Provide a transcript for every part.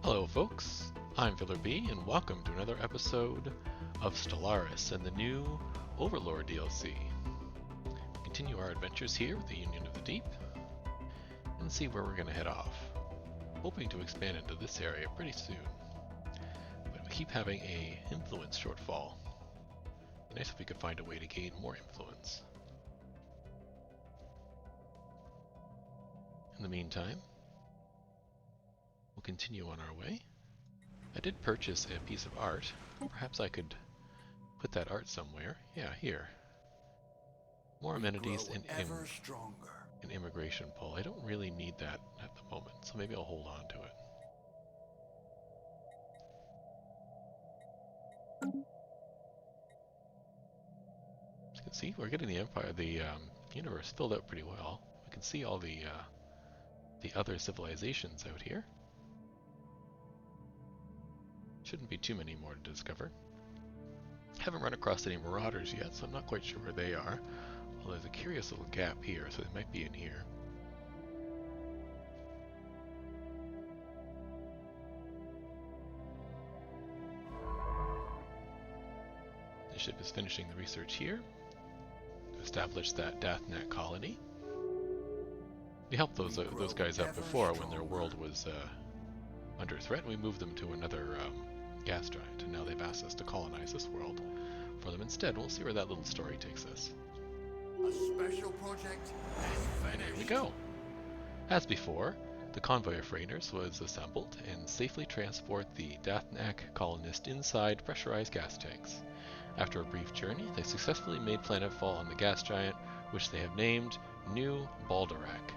Hello folks, I'm Filler B and welcome to another episode of Stellaris and the new Overlord DLC. We continue our adventures here with the Union of the Deep and see where we're going to head off. Hoping to expand into this area pretty soon, but we keep having a influence shortfall. Nice if we could find a way to gain more influence. In the meantime, we'll continue on our way. I did purchase a piece of art. Perhaps I could put that art somewhere. Yeah, here. More amenities and an immigration pull. I don't really need that at the moment, so maybe I'll hold on to it. As you can see, we're getting the universe filled out pretty well. We can see all the other civilizations out here. Shouldn't be too many more to discover. Haven't run across any marauders yet, so I'm not quite sure where they are. Well, there's a curious little gap here, so they might be in here. The ship is finishing the research here to establish that Dathnak colony. We helped those guys out before when their world was under threat, and we moved them to another gas giant, and now they've asked us to colonize this world for them instead. We'll see where that little story takes us. A special project And here we go. As before, the convoy of freighters was assembled and safely transport the Dathnak colonist inside pressurized gas tanks. After a brief journey, they successfully made planetfall on the gas giant, which they have named New Baldorak.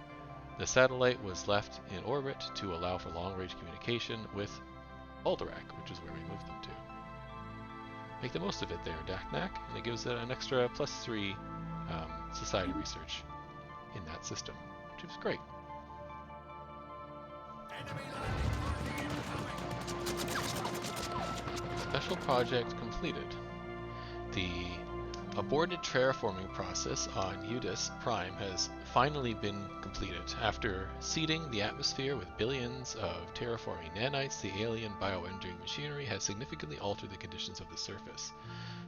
The satellite was left in orbit to allow for long-range communication with Baldorak, which is where we moved them to. Make the most of it there, Dathnak, and it gives it an extra +3 society research in that system, which is great. Special project completed. The aborted terraforming process on Udis Prime has finally been completed. After seeding the atmosphere with billions of terraforming nanites, the alien bioengineering machinery has significantly altered the conditions of the surface.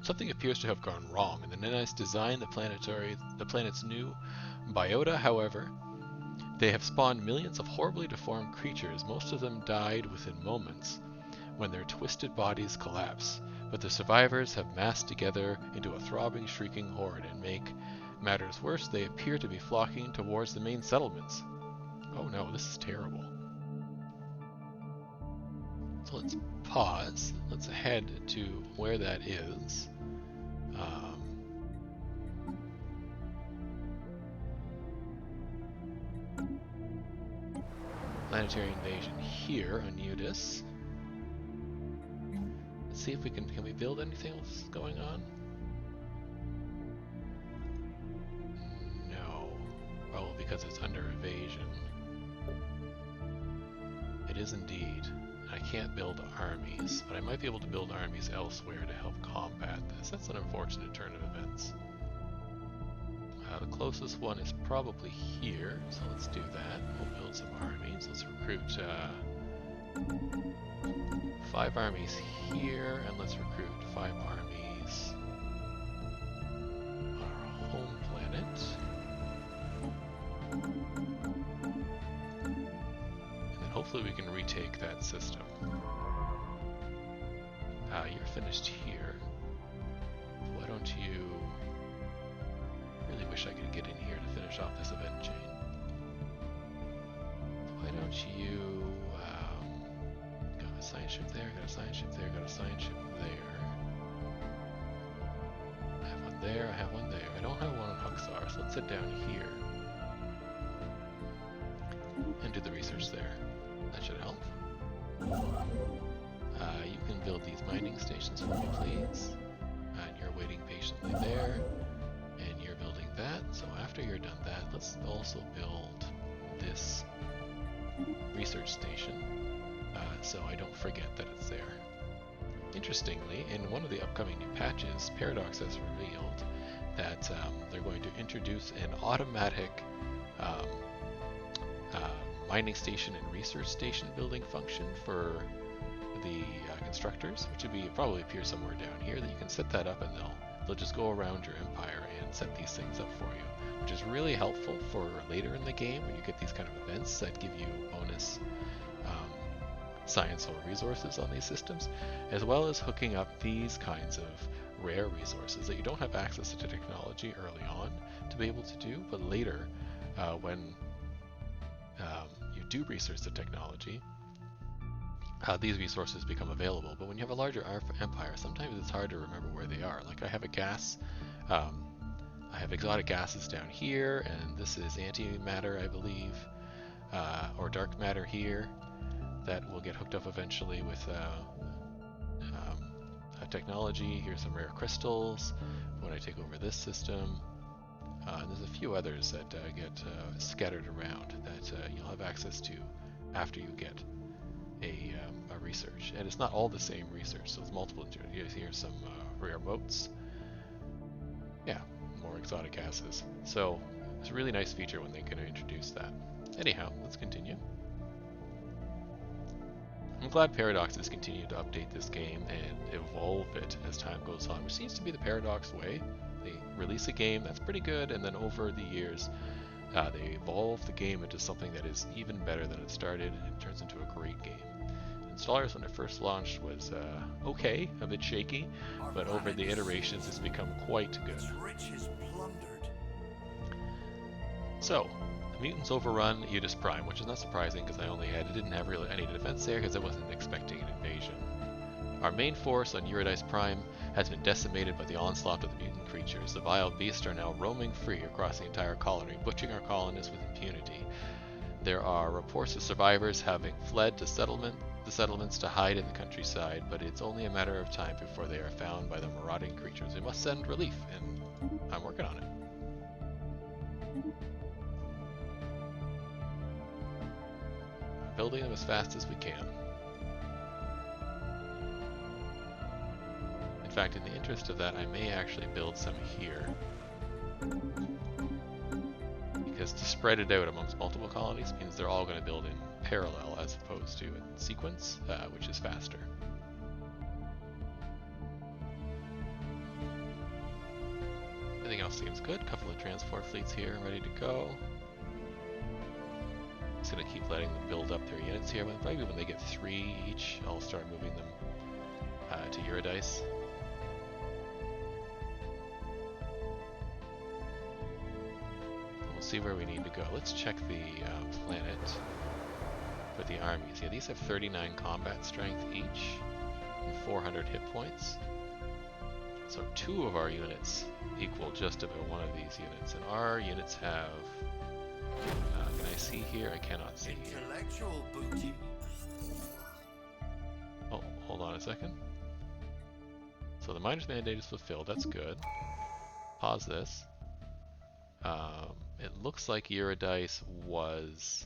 Something appears to have gone wrong, and the nanites designed the planet's new biota. However, they have spawned millions of horribly deformed creatures. Most of them died within moments when their twisted bodies collapse. But the survivors have massed together into a throbbing, shrieking horde, and make matters worse, they appear to be flocking towards the main settlements. Oh no, this is terrible. So let's pause. Let's head to where that is. Planetary invasion here on Udis. Let's see if we can we build anything else going on? No. Probably because it's under evasion. It is indeed. I can't build armies, but I might be able to build armies elsewhere to help combat this. That's an unfortunate turn of events. The closest one is probably here, so let's do that. We'll build some armies. Let's recruit 5 armies here, and let's recruit 5 armies on our home planet. And then hopefully we can retake that system. You're finished here. Why don't you... I really wish I could get in here to finish off this event chain. Why don't you... got a science ship there, got a science ship there, got a science ship there. I have one there, I have one there. I don't have one on Huxar, so let's sit down here and do the research there. That should help. You can build these mining stations for me, please. And you're waiting patiently there, and you're building that. So after you're done that, let's also build this research station. So I don't forget that it's there. Interestingly, in one of the upcoming new patches, Paradox has revealed that they're going to introduce an automatic mining station and research station building function for the constructors, which would be probably appear somewhere down here. That you can set that up, and they'll just go around your empire and set these things up for you, which is really helpful for later in the game when you get these kind of events that give you bonus science or resources on these systems, as well as hooking up these kinds of rare resources that you don't have access to technology early on to be able to do, but later when you do research the technology, these resources become available. But when you have a larger empire, sometimes it's hard to remember where they are. Like I have a gas, I have exotic gases down here, and this is antimatter, I believe, or dark matter here, that will get hooked up eventually with technology. Here's some rare crystals when I take over this system. And there's a few others that get scattered around that you'll have access to after you get a research. And it's not all the same research, so it's multiple. Here's some rare motes. Yeah, more exotic gases. So it's a really nice feature when they can introduce that. Anyhow, let's continue. I'm glad Paradox has continued to update this game and evolve it as time goes on, which seems to be the Paradox way. They release a game that's pretty good, and then over the years, they evolve the game into something that is even better than it started, and it turns into a great game. And Stellaris, when it first launched, was okay, a bit shaky, but over the iterations, it's become quite good. So, mutants overrun Udis Prime, which is not surprising because I didn't have really any defense there because I wasn't expecting an invasion. Our main force on Eurydice Prime has been decimated by the onslaught of the mutant creatures. The vile beasts are now roaming free across the entire colony, butchering our colonists with impunity. There are reports of survivors having fled to the settlements to hide in the countryside, but it's only a matter of time before they are found by the marauding creatures. We must send relief, and I'm working on it. Building them as fast as we can. In fact, in the interest of that, I may actually build some here. Because to spread it out amongst multiple colonies means they're all going to build in parallel as opposed to in sequence, which is faster. Everything else seems good. A couple of transport fleets here ready to go. Just gonna keep letting them build up their units here. But probably when they get 3 each, I'll start moving them to Eurydice. We'll see where we need to go. Let's check the planet for the armies. Yeah, these have 39 combat strength each and 400 hit points. So 2 of our units equal just about one of these units, and our units have. Can I see here? I cannot see here. Intellectual booty. Oh, hold on a second. So the miner's mandate is fulfilled. That's good. Pause this. It looks like Eurydice was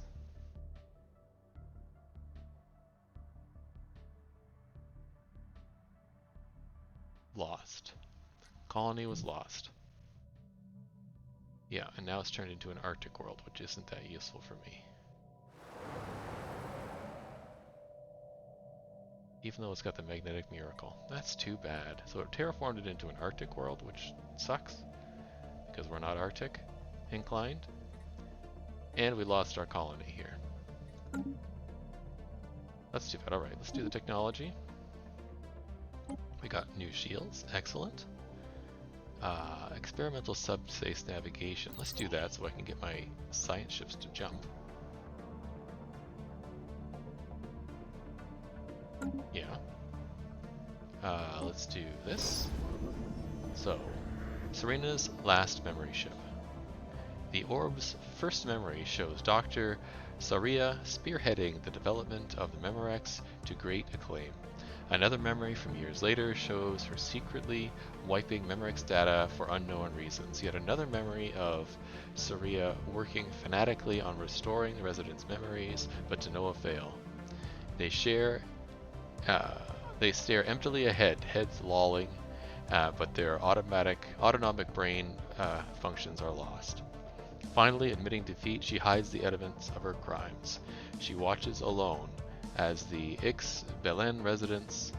lost. Colony was lost. Yeah, and now it's turned into an Arctic world, which isn't that useful for me. Even though it's got the magnetic miracle. That's too bad. So it terraformed it into an Arctic world, which sucks, because we're not Arctic inclined. And we lost our colony here. That's too bad. Alright, let's do the technology. We got new shields. Excellent. Experimental subspace navigation. Let's do that so I can get my science ships to jump. Yeah. Let's do this. So, Serena's last memory ship. The orb's first memory shows Dr. Saria spearheading the development of the Memorex to great acclaim. Another memory from years later shows her secretly wiping Memorex data for unknown reasons. Yet another memory of Saria working fanatically on restoring the residents' memories, but to no avail. They stare emptily ahead, heads lolling, but their autonomic brain functions are lost. Finally, admitting defeat, she hides the evidence of her crimes. She watches alone as the Ix-Belen residence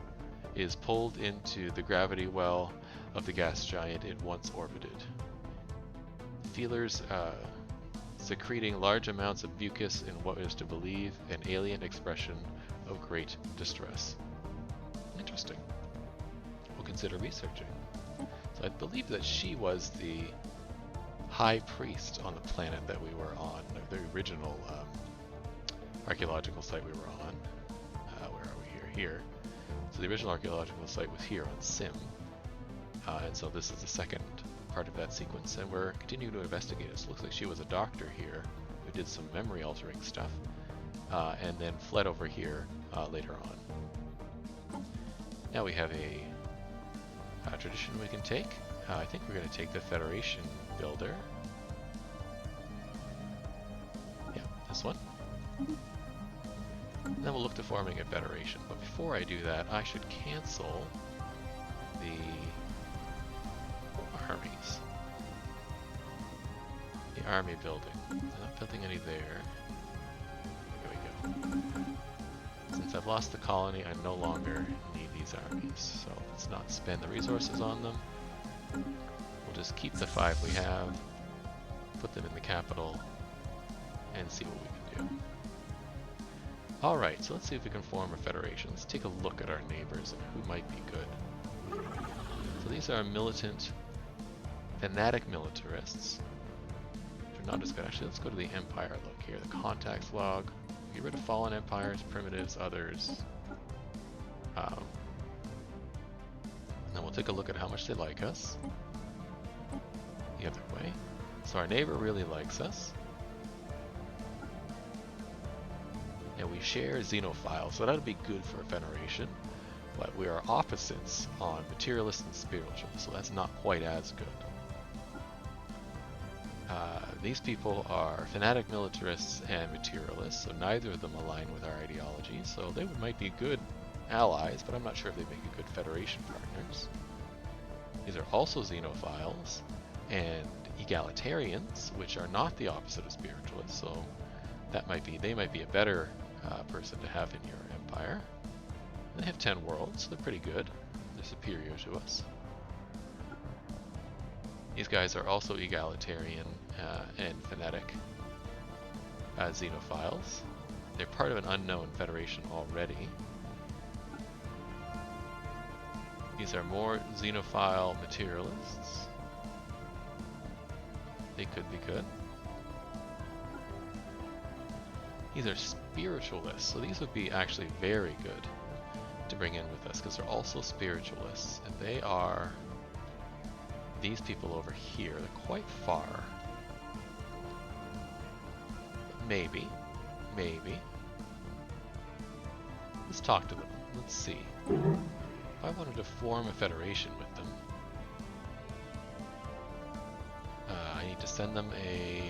is pulled into the gravity well of the gas giant it once orbited. Feelers secreting large amounts of mucus in what is to believe an alien expression of great distress. Interesting. We'll consider researching. So I believe that she was the high priest on the planet that we were on, the original archaeological site we were on. Where are we here? Here. So the original archaeological site was here on Sim. And so this is the second part of that sequence, and we're continuing to investigate it. So it looks like she was a doctor here who did some memory altering stuff, and then fled over here later on. Now we have a tradition we can take. I think we're going to take the Federation builder. Yeah, this one. And then we'll look to forming a Federation. But before I do that, I should cancel the armies. The army building. I'm not building any there. There we go. Since I've lost the colony, I no longer need these armies. So let's not spend the resources on them. We'll just keep the 5 we have, put them in the capital, and see what we can do. Alright, so let's see if we can form a federation. Let's take a look at our neighbors and who might be good. So these are militant, fanatic militarists. Which are not as good. Actually, let's go to the Empire look here. The contacts log. Get rid of fallen empires, primitives, others. And then we'll take a look at how much they like us. The other way. So our neighbor really likes us. And we share xenophiles, so that'll be good for a federation. But we are opposites on materialist and spiritual, so that's not quite as good. These people are fanatic militarists and materialists, so neither of them align with our ideology, so they might be good allies, but I'm not sure if they make a good federation partners. These are also xenophiles and egalitarians, which are not the opposite of spiritualists, so they might be a better person to have in your empire. And they have 10 worlds, so they're pretty good. They're superior to us. These guys are also egalitarian and fanatic xenophiles. They're part of an unknown federation already. These are more xenophile materialists. They could be good. These are spiritualists, so these would be actually very good to bring in with us because they're also spiritualists, and they are these people over here. They're quite far. Maybe. Let's talk to them. Let's see. If I wanted to form a federation with them, I need to send them a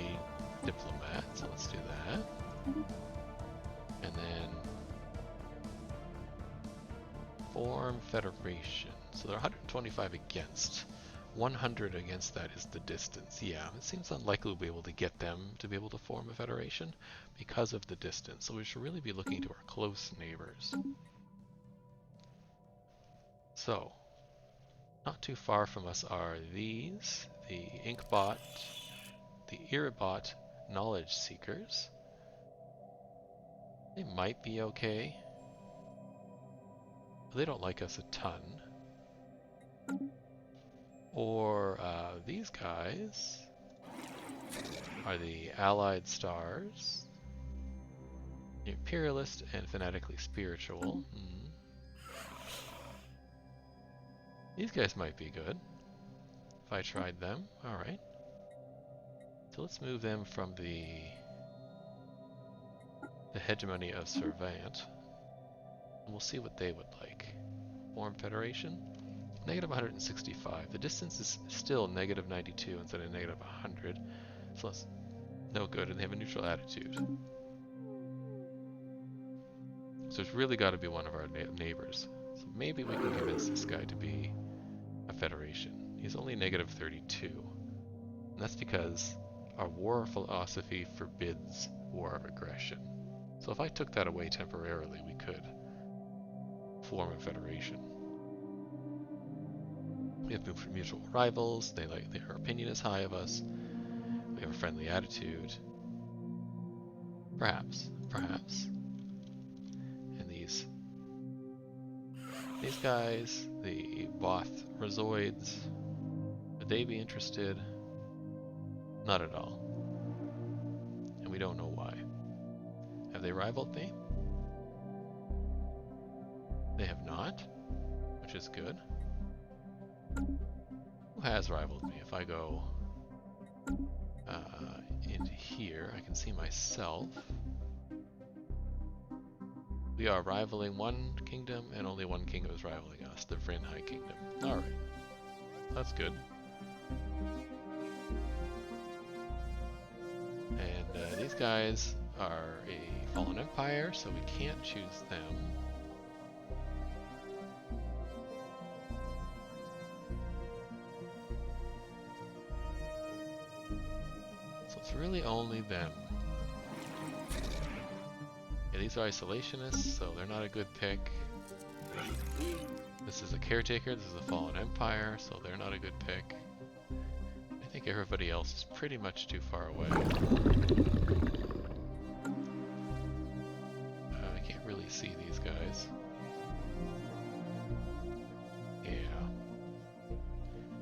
diplomat, so let's do that. And then form federation. So they're 125 against. 100 against that is the distance. Yeah, it seems unlikely we'll be able to get them to be able to form a federation because of the distance. So we should really be looking to our close neighbors. So, not too far from us are these, the Inkbot, the Iribot Knowledge Seekers. They might be okay. They don't like us a ton. Or these guys are the Allied Stars, Imperialist and Fanatically Spiritual. These guys might be good if I tried them. Alright. So let's move them from the hegemony of Servant. And we'll see what they would like. Form Federation. Negative 165. The distance is still negative 92 instead of negative 100. So that's no good, and they have a neutral attitude. So it's really got to be one of our neighbors. So maybe we can convince this guy to be a federation. He's only negative 32. And that's because Our war philosophy forbids war of aggression. So if I took that away temporarily, we could form a federation. We have mutual rivals. Their opinion is high of us. We have a friendly attitude. Perhaps. And these guys, the Both Resoids, would they be interested? Not at all. And we don't know why. Have they rivaled me? They have not, which is good. Who has rivaled me? If I go into here, I can see myself. We are rivaling one kingdom, and only one kingdom is rivaling us, the Vryn High Kingdom. Alright. That's good. And these guys are a fallen empire, so we can't choose them. So it's really only them. Yeah, these are isolationists, so they're not a good pick. This is a caretaker, this is a fallen empire, so they're not a good pick. I think everybody else is pretty much too far away. I can't really see these guys. Yeah.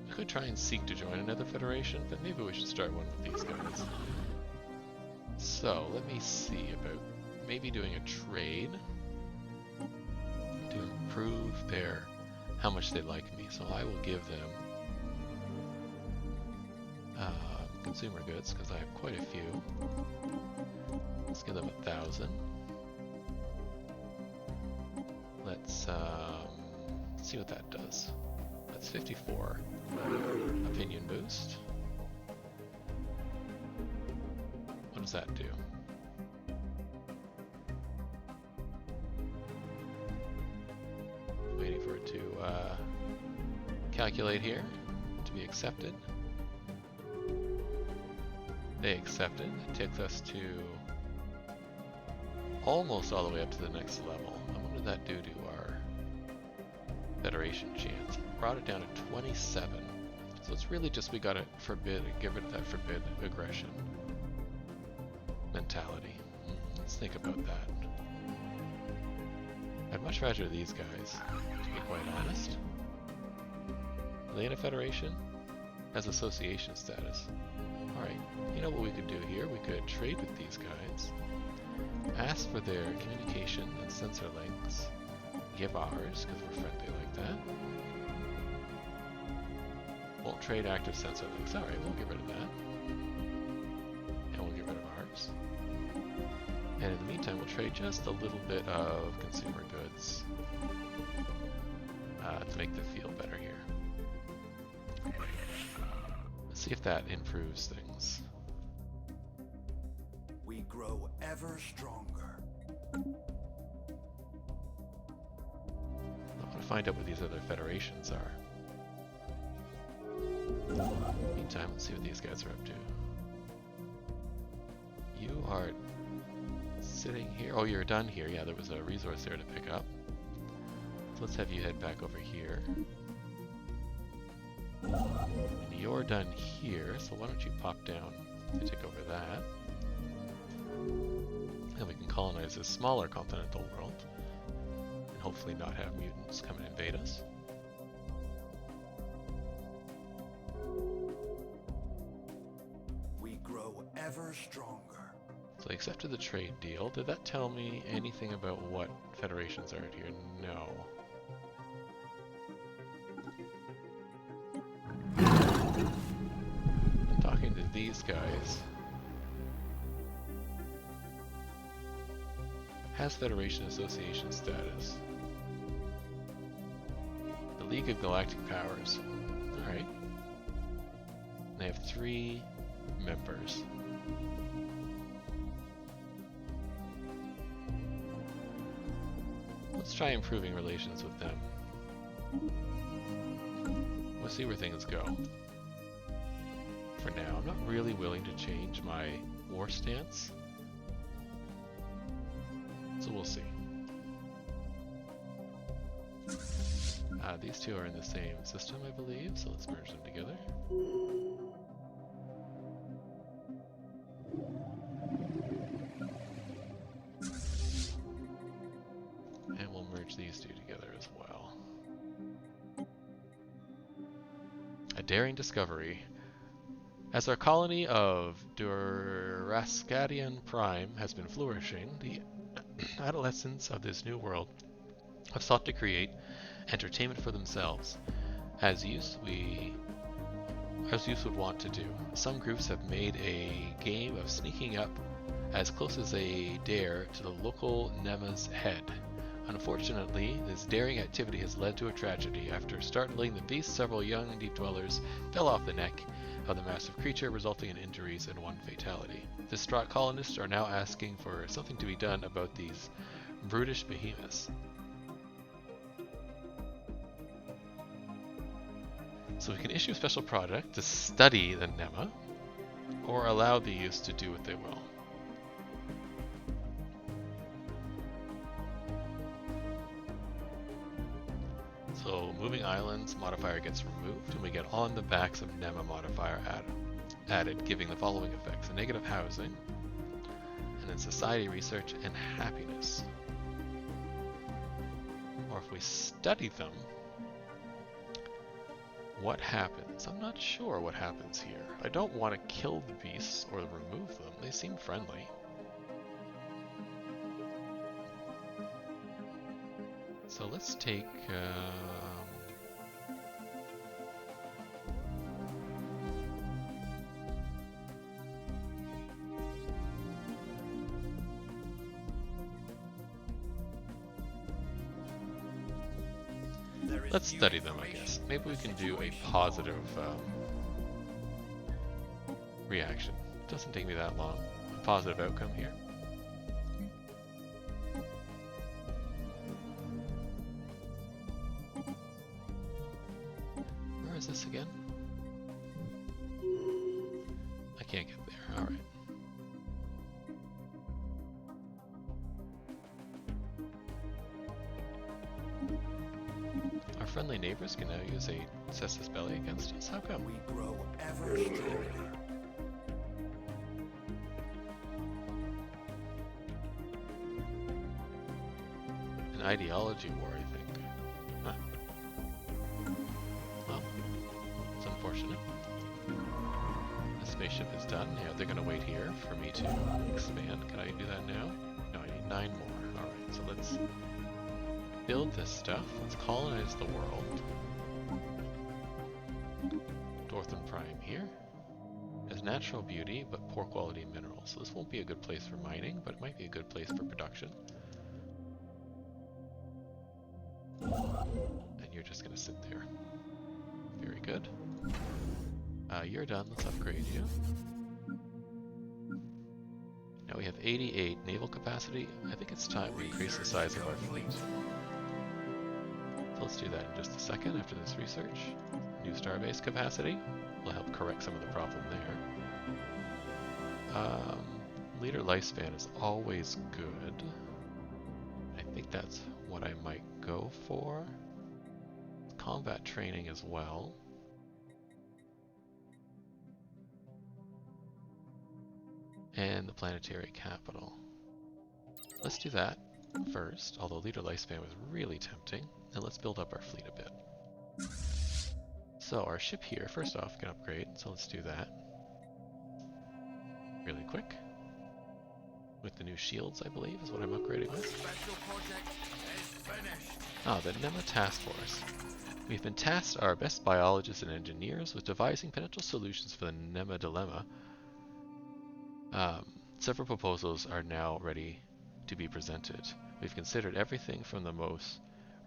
We could try and seek to join another federation, but maybe we should start one with these guys. So, let me see about maybe doing a trade to improve how much they like me. So I will give them consumer goods, because I have quite a few. Let's give them 1,000. Let's see what that does. That's 54. Opinion boost. What does that do? Waiting for it to calculate here to be accepted. They accepted. It takes us to almost all the way up to the next level. And what did that do to our Federation chance? Brought it down to 27. So it's really just we gotta give it that forbid aggression mentality. Let's think about that. I'd much rather these guys, to be quite honest. Are they in a federation? Has association status. Alright, you know what we could do here? We could trade with these guys, ask for their communication and sensor links, give ours, because we're friendly like that. Won't trade active sensor links. Alright, we'll get rid of that. And we'll get rid of ours. And in the meantime, we'll trade just a little bit of consumer goods to make them feel better here. Let's see if that improves things. We grow ever stronger. I want to find out what these other federations are. Meantime, let's see what these guys are up to. You are sitting here. Oh, you're done here. Yeah, there was a resource there to pick up. So let's have you head back over here. And you're done here, so why don't you pop down to take over that. And we can colonize this smaller continental world. And hopefully not have mutants come and invade us. We grow ever stronger. So I accepted the trade deal. Did that tell me anything about what federations are out here? No. I'm talking to these guys. Has Federation Association status. The League of Galactic Powers. Alright. They have 3 members. Let's try improving relations with them. We'll see where things go. for now. I'm not really willing to change my war stance. So we'll see. These two are in the same system, I believe, so let's merge them together. And we'll merge these two together as well. A daring discovery. As our colony of Duraskadian Prime has been flourishing, the adolescents of this new world have sought to create entertainment for themselves, as youth would want to do. Some groups have made a game of sneaking up as close as they dare to the local Nema's head. Unfortunately, this daring activity has led to a tragedy. After startling the beast, several young deep dwellers fell off the neck of the massive creature, resulting in injuries and one fatality. Distraught colonists are now asking for something to be done about these brutish behemoths. So we can issue a special project to study the Nema, or allow the youth to do what they will. So moving islands modifier gets removed, and we get on the backs of Nema modifier added, giving the following effects: a negative housing, and then society research and happiness. Or if we study them, what happens? I'm not sure what happens here. I don't want to kill the beasts or remove them. They seem friendly. So let's take... let's study them, I guess. Maybe we can do a positive reaction. Doesn't take me that long. A positive outcome here. Where is this again? I can't get there. Alright. Our friendly neighbors can now use a cestus belli against us. How come? We grow ever stronger. An ideology war, I think. Huh. Well, it's unfortunate. The spaceship is done. Yeah, they're gonna wait here for me to expand. Can I do that now? No, I need 9 more. Alright, so let's build this stuff. Let's colonize the world. Dorthan Prime here. Has natural beauty, but poor quality minerals. So this won't be a good place for mining, but it might be a good place for production. And you're just gonna sit there. Very good. You're done. Let's upgrade you. Now we have 88 naval capacity. I think it's time we increase the size of our fleet. So let's do that in just a second after this research. New starbase capacity will help correct some of the problem there. Leader lifespan is always good. I think that's what I might go for. Combat training as well. And the planetary capital. Let's do that first, although leader lifespan was really tempting. And let's build up our fleet a bit. So our ship here, first off, can upgrade, so let's do that. Really quick. With the new shields, I believe, is what I'm upgrading with. Special project is finished. Ah, the Nema Task Force. We've been tasked, our best biologists and engineers, with devising potential solutions for the Nema dilemma. Several proposals are now ready to be presented. We've considered everything from the most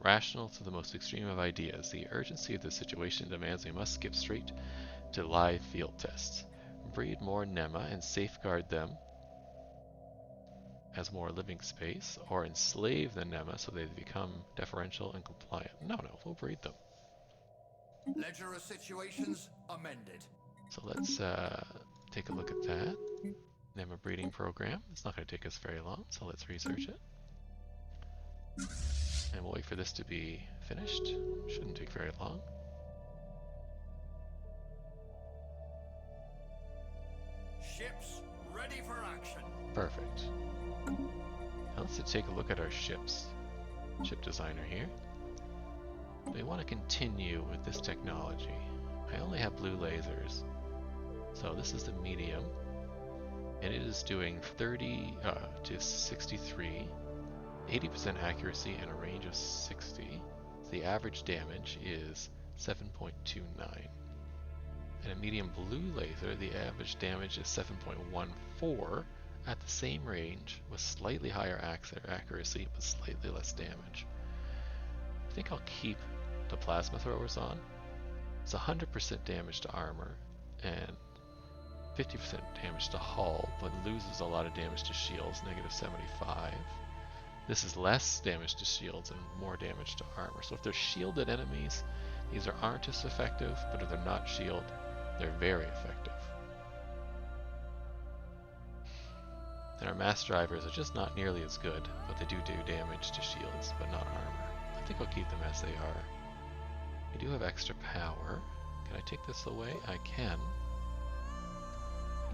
rational to the most extreme of ideas. The urgency of the situation demands we must skip straight to live field tests. Breed more Nema and safeguard them as more living space, or enslave the Nema so they become deferential and compliant. No, we'll breed them. Ledger of situations amended. So let's take a look at that. Name a breeding program. It's not going to take us very long, so let's research it. And we'll wait for this to be finished. Shouldn't take very long. Ships ready for action. Perfect. Now let's take a look at our ships. Ship designer here. We want to continue with this technology. I only have blue lasers. So this is the medium. And it is doing 30 to 63, 80% accuracy and a range of 60. The average damage is 7.29. And a medium blue laser, the average damage is 7.14 at the same range with slightly higher accuracy but slightly less damage. I think I'll keep the plasma throwers on. It's 100% damage to armor and 50% damage to hull, but loses a lot of damage to shields, negative 75. This is less damage to shields and more damage to armor. So if they're shielded enemies, these aren't as effective, but if they're not shielded, they're very effective. And our mass drivers are just not nearly as good, but they do damage to shields, but not armor. I think I'll keep them as they are. We do have extra power. Can I take this away? I can.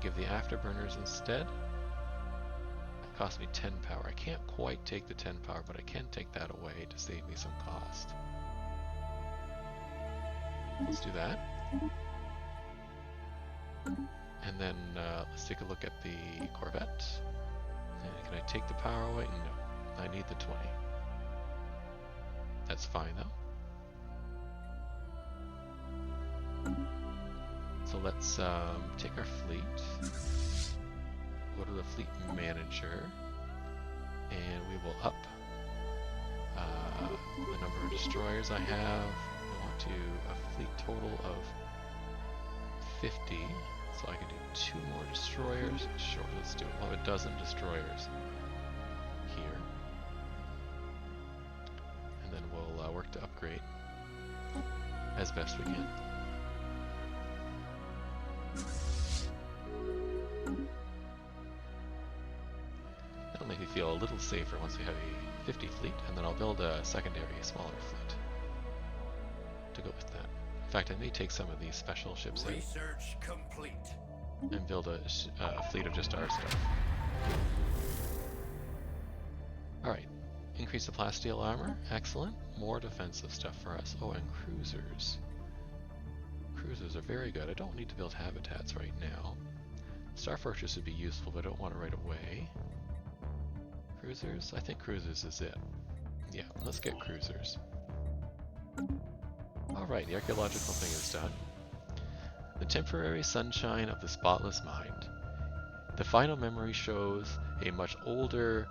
Give the afterburners instead. That cost me 10 power. I can't quite take the 10 power, but I can take that away to save me some cost. Let's do that. And then let's take a look at the Corvette. And can I take the power away? No. I need the 20. That's fine though. So let's take our fleet, go to the fleet manager, and we will up the number of destroyers I have. I want to a fleet total of 50, so I can do 2 more destroyers. Sure, let's do it. We'll have a dozen destroyers here, and then we'll work to upgrade as best we can. That'll make me feel a little safer once we have a 50 fleet, and then I'll build a secondary, smaller fleet to go with that. In fact, I may take some of these special ships in Research complete. and build a fleet of just our stuff. Alright, increase the plasteel armor, excellent. More defensive stuff for us. Oh, and cruisers. Cruisers are very good. I don't need to build habitats right now. Star Fortress would be useful, but I don't want it right away. Cruisers? I think cruisers is it. Yeah, let's get cruisers. Alright, the archaeological thing is done. The temporary sunshine of the spotless mind. The final memory shows a much older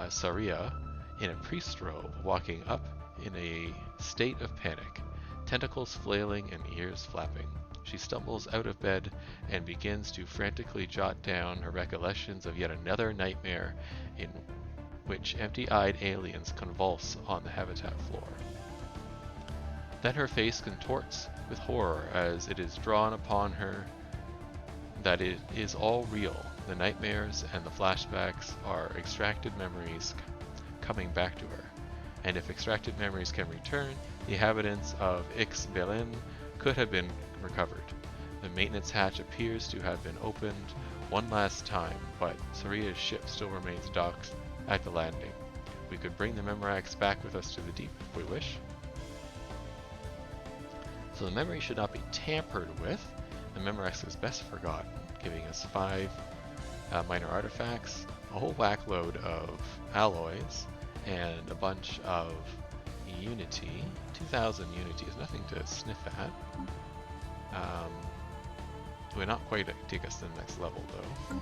Saria in a priest robe walking up in a state of panic, tentacles flailing and ears flapping. She stumbles out of bed and begins to frantically jot down her recollections of yet another nightmare in which empty-eyed aliens convulse on the habitat floor. Then her face contorts with horror as it is drawn upon her that it is all real. The nightmares and the flashbacks are extracted memories coming back to her. And if extracted memories can return, the inhabitants of Ix-Belen could have been recovered. The maintenance hatch appears to have been opened one last time, but Saria's ship still remains docked at the landing. We could bring the Memorax back with us to the deep if we wish. So the memory should not be tampered with. The Memorax is best forgotten, giving us 5 minor artifacts, a whole whackload of alloys, and a bunch of unity. 2,000 unity is nothing to sniff at. Will not quite take us to the next level though.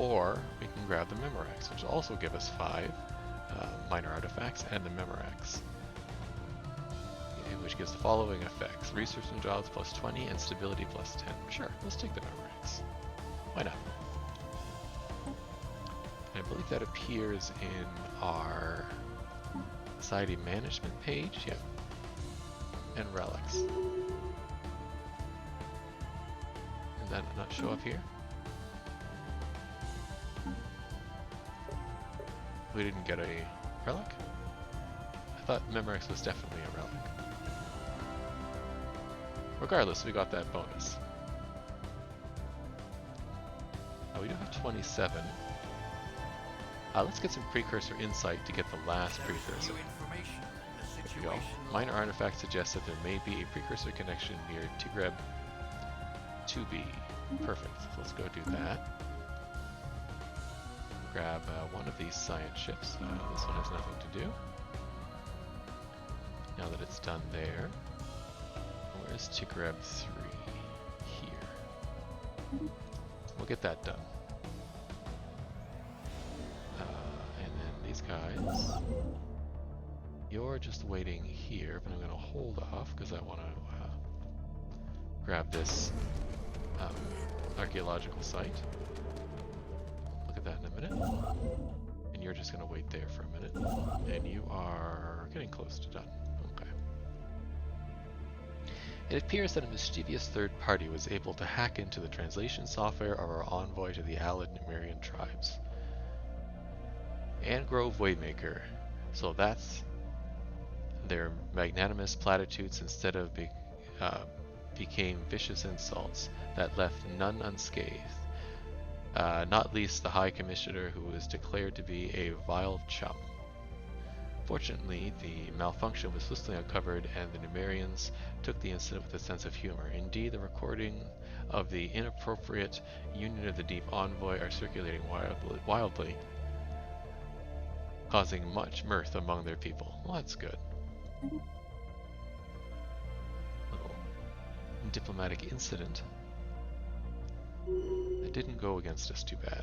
Or we can grab the Memorax, which will also give us 5 minor artifacts and the Memorax, which gives the following effects: research and jobs plus 20 and stability plus 10. Sure, let's take the Memorax. Why not? I believe that appears in our society management page. Yep. And relics. that not show up here? We didn't get a relic? I thought Memorex was definitely a relic. Regardless, we got that bonus. We do have 27. Let's get some precursor insight to get the last precursor. There we go. Minor artifact suggests that there may be a precursor connection near Tigreb 2B. Perfect. So let's go do that. Grab one of these science ships. This one has nothing to do. Now that it's done there, where is Tigreb 3? Here. We'll get that done. And then these guys, you're just waiting here, but I'm going to hold off because I want to grab this archaeological site. Look at that in a minute. And you're just going to wait there for a minute. And you are getting close to done. Okay. It appears that a mischievous third party was able to hack into the translation software of our envoy to the allied Numerian tribes. Angrove Waymaker. So that's their magnanimous platitudes instead of became vicious insults that left none unscathed. Not least the High Commissioner, who was declared to be a vile chum. Fortunately, the malfunction was swiftly uncovered, and the Numerians took the incident with a sense of humor. Indeed, the recording of the inappropriate Union of the Deep envoy are circulating wildly, causing much mirth among their people. Well, that's good. Little diplomatic incident. It didn't go against us too bad.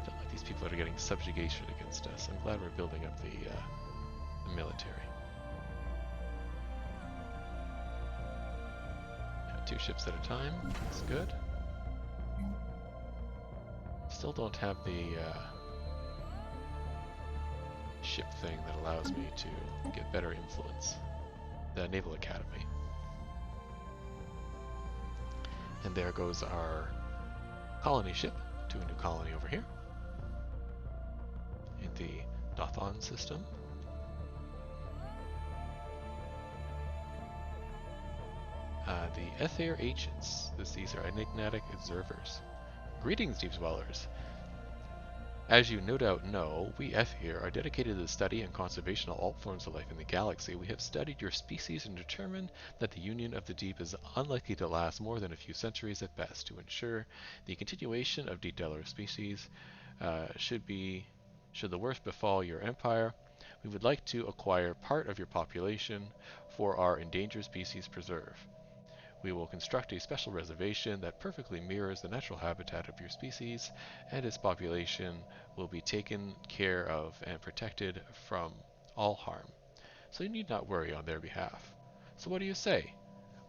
Felt like these people are getting subjugation against us. I'm glad we're building up the military. Yeah, 2 ships at a time. That's good. Still don't have the ship thing that allows me to get better influence. The Naval Academy. And there goes our colony ship to a new colony over here in the Dothon system. The Ether Ancients. These are enigmatic observers. Greetings, Deep Dwellers. As you no doubt know, we Ether are dedicated to the study and conservation of all forms of life in the galaxy. We have studied your species and determined that the Union of the Deep is unlikely to last more than a few centuries at best. To ensure the continuation of Deep Dweller species, should the worst befall your empire, we would like to acquire part of your population for our endangered species preserve. We will construct a special reservation that perfectly mirrors the natural habitat of your species, and its population will be taken care of and protected from all harm. So you need not worry on their behalf. So what do you say?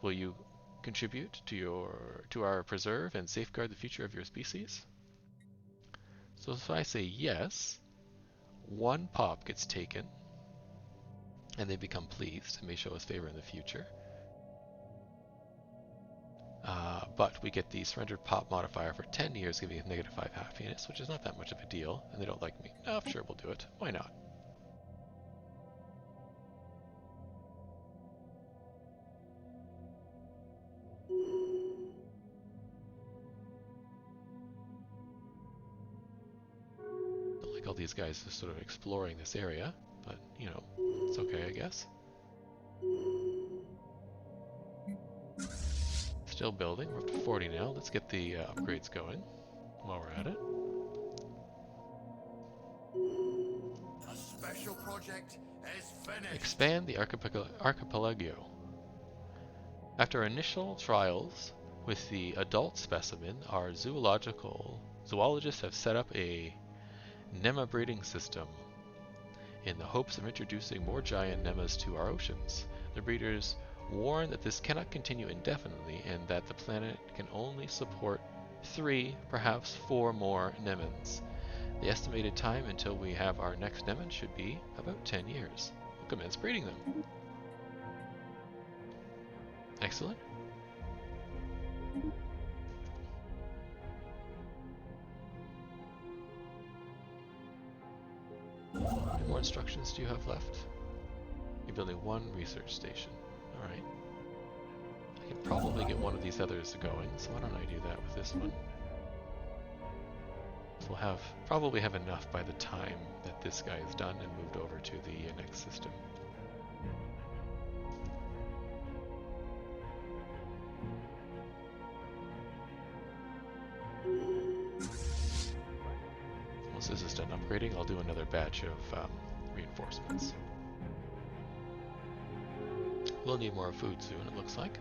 Will you contribute to our preserve and safeguard the future of your species? So if I say yes, 1 pop gets taken, and they become pleased and may show us favor in the future. But we get the surrendered pop modifier for 10 years, giving us -5 happiness, which is not that much of a deal, and they don't like me. Oh, sure, we'll do it. Why not? Don't like all these guys just sort of exploring this area, but, you know, it's okay, I guess. Still building. We're up to 40 now. Let's get the upgrades going while we're at it. The special project is finished. Expand the archipelago. After initial trials with the adult specimen, our zoologists have set up a Nema breeding system in the hopes of introducing more giant Nemas to our oceans. The breeders warn that this cannot continue indefinitely and that the planet can only support 3, perhaps 4 more Nemans. The estimated time until we have our next Neman should be about 10 years. We'll commence breeding them. Excellent. How many more instructions do you have left? You're building one research station. Alright. I can probably get one of these others going, so why don't I do that with this one? So we'll probably have enough by the time that this guy is done and moved over to the next system. Once this is done upgrading, I'll do another batch of reinforcements. We'll need more food soon, it looks like.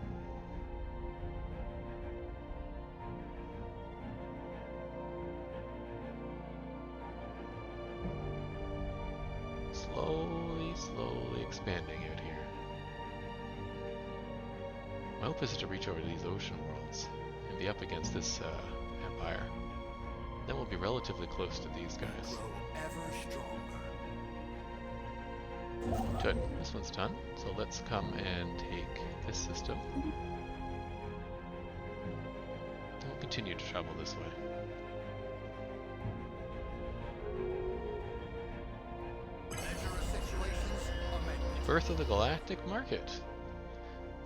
Slowly expanding out here. My hope is to reach over to these ocean worlds and be up against this empire. Then we'll be relatively close to these guys. Good. This one's done. So let's come and take this system. And we'll continue to travel this way. Birth of the galactic market.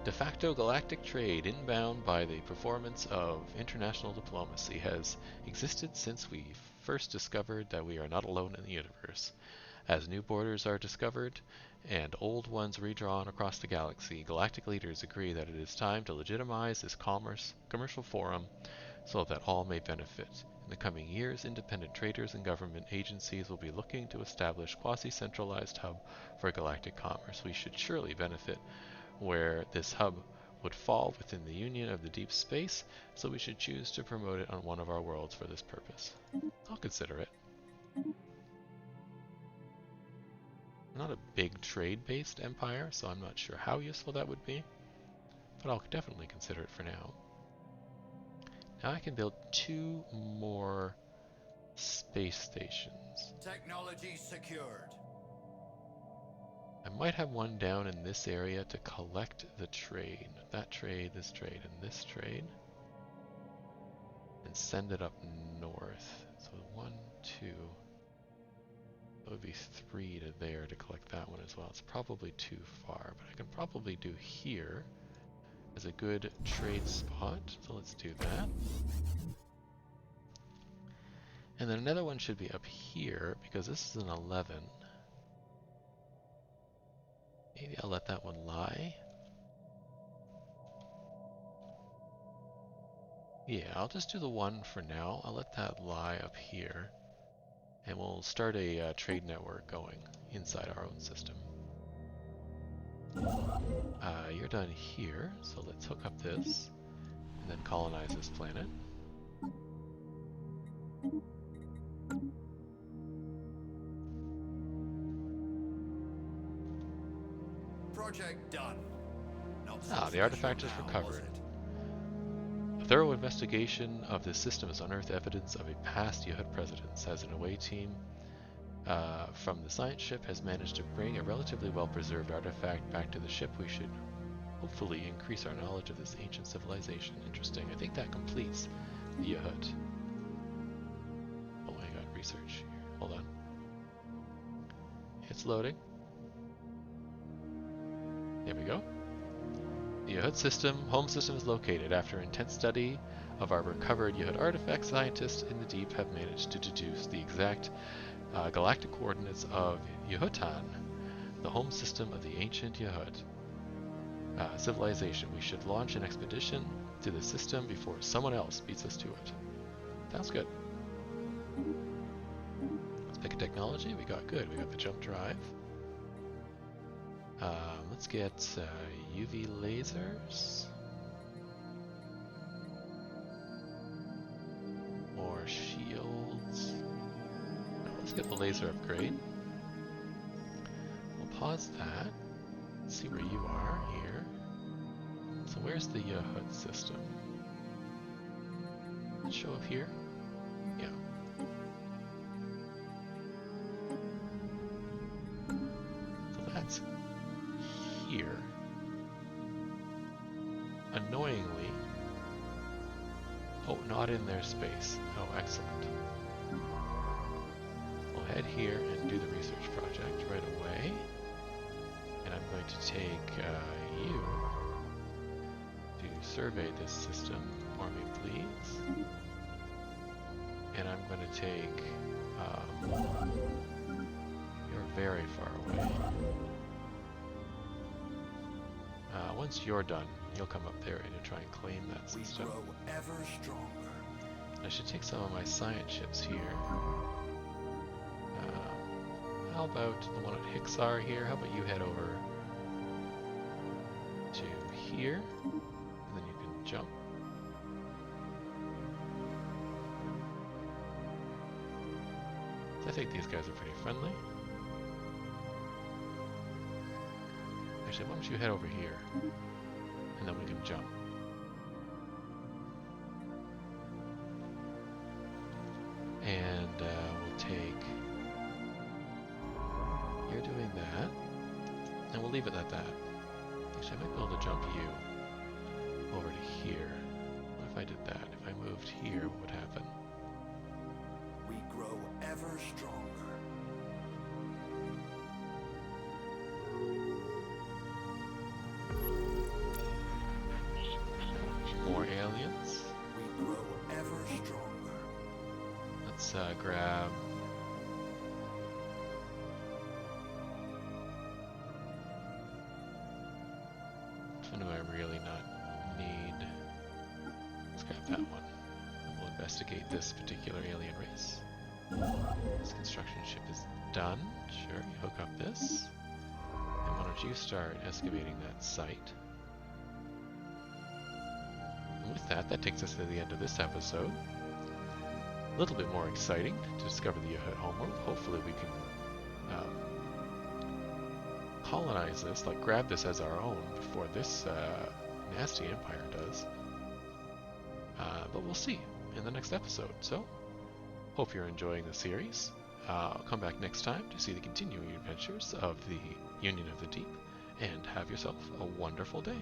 De facto galactic trade inbound by the performance of international diplomacy has existed since we first discovered that we are not alone in the universe. As new borders are discovered and old ones redrawn across the galaxy, galactic leaders agree that it is time to legitimize this commercial forum so that all may benefit. In the coming years, independent traders and government agencies will be looking to establish a quasi-centralized hub for galactic commerce. We should surely benefit where this hub would fall within the union of the deep space, so we should choose to promote it on one of our worlds for this purpose. I'll consider it. I'm not a big trade-based empire, so I'm not sure how useful that would be, but I'll definitely consider it for now. Now I can build 2 more space stations. Technology secured. I might have one down in this area to collect the trade. That trade, this trade, and this trade. And send it up north. So 1, 2. That would be 3 to there to collect that one as well. It's probably too far, but I can probably do here as a good trade spot. So let's do that. And then another one should be up here because this is an 11. Maybe I'll let that one lie. Yeah, I'll just do the 1 for now. I'll let that lie up here. And we'll start a trade network going inside our own system. You're done here, so let's hook up this and then colonize this planet. Project done. The artifact is recovered. A thorough investigation of this system has unearthed evidence of a past Yahut presence. As an away team from the science ship has managed to bring a relatively well-preserved artifact back to the ship, we should hopefully increase our knowledge of this ancient civilization. Interesting. I think that completes the Yahut. Oh, I got research here. Hold on. It's loading. There we go. The Yahut home system is located. After intense study of our recovered Yahut artifacts, scientists in the deep have managed to deduce the exact galactic coordinates of Yahutan, the home system of the ancient Yahut civilization. We should launch an expedition to the system before someone else beats us to it. Sounds good. Let's pick a technology. We got the jump drive. Let's get UV lasers. More shields. No, let's get the laser upgrade. We'll pause that. Let's see where you are here. So where's the Yahut system? Let's show up here. Yeah. So that's here. annoyingly... Oh, not in their space. Oh, excellent. We'll head here and do the research project right away. And I'm going to take you to survey this system for me, please. And I'm going to take... you're very far away. Once you're done, you'll come up there and try and claim that system. We grow ever stronger. I should take some of my science ships here. How about the one at Hixar here? How about you head over to here, and then you can jump. I think these guys are pretty friendly. Actually, why don't you head over here, and then we can jump. And we'll take... You're doing that, and we'll leave it at that. Actually, I might be able to jump you over to here. What if I did that? If I moved here, what would happen? We grow ever stronger. More aliens. We grow ever stronger. Let's grab... Which one do I really not need? Let's grab that one. And we'll investigate this particular alien race. This construction ship is done. Sure, you hook up this. And why don't you start excavating that site? And with that, that takes us to the end of this episode. A little bit more exciting to discover the Yahut homeworld. Hopefully we can colonize this, like grab this as our own before this nasty empire does. But we'll see in the next episode. So, hope you're enjoying the series. Come back next time to see the continuing adventures of the Union of the Deep, and have yourself a wonderful day.